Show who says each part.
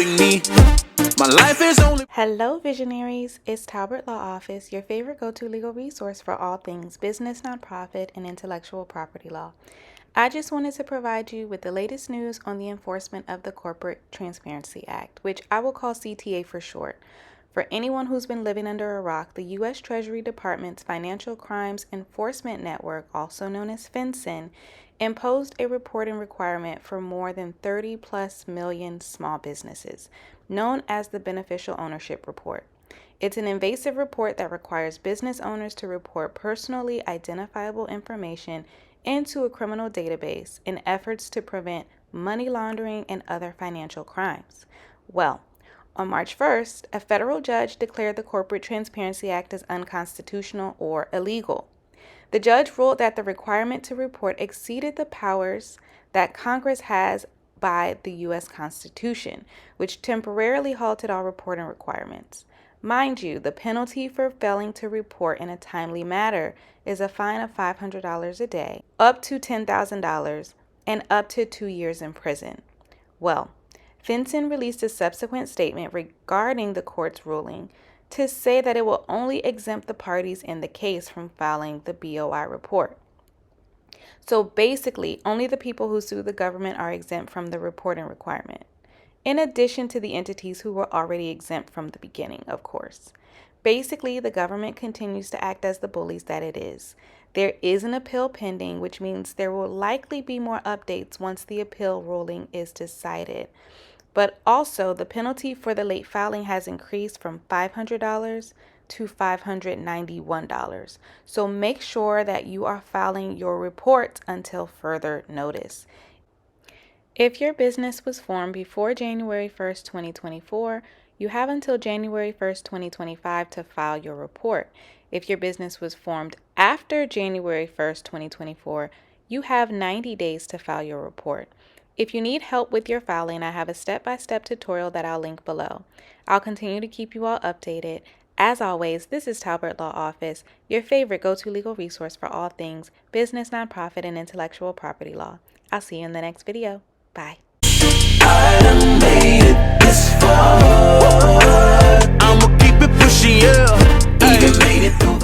Speaker 1: including me. My life is only...
Speaker 2: Hello visionaries, it's Talbert Law Office, your favorite go-to legal resource for all things business, nonprofit, and intellectual property law. I just wanted to provide you with the latest news on the enforcement of the Corporate Transparency Act, which I will call CTA for short. For anyone who's been living under a rock, the U.S. Treasury Department's Financial Crimes Enforcement Network, also known as FinCEN, imposed a reporting requirement for more than 30+ million small businesses, known as the Beneficial Ownership Report. It's an invasive report that requires business owners to report personally identifiable information into a criminal database in efforts to prevent money laundering and other financial crimes. Well, on March 1st, a federal judge declared the Corporate Transparency Act as unconstitutional or illegal. The judge ruled that the requirement to report exceeded the powers that Congress has by the U.S. Constitution, which temporarily halted all reporting requirements. Mind you, the penalty for failing to report in a timely manner is a fine of $500 a day, up to $10,000, and up to 2 years in prison. Well, FinCEN released a subsequent statement regarding the court's ruling to say that it will only exempt the parties in the case from filing the BOI report. So basically, only the people who sue the government are exempt from the reporting requirement, in addition to the entities who were already exempt from the beginning, of course. Basically, the government continues to act as the bullies that it is. There is an appeal pending, which means there will likely be more updates once the appeal ruling is decided. But also, the penalty for the late filing has increased from $500 to $591. So make sure that you are filing your report until further notice. If your business was formed before January 1st, 2024, you have until January 1st, 2025 to file your report. If your business was formed after January 1st, 2024, you have 90 days to file your report. If you need help with your filing, I have a step-by-step tutorial that I'll link below. I'll continue to keep you all updated. As always, this is Talbert Law Office, your favorite go-to legal resource for all things business, nonprofit, and intellectual property law. I'll see you in the next video. Bye.
Speaker 1: I done made it this far. I'ma keep it pushing, yeah. Even made it through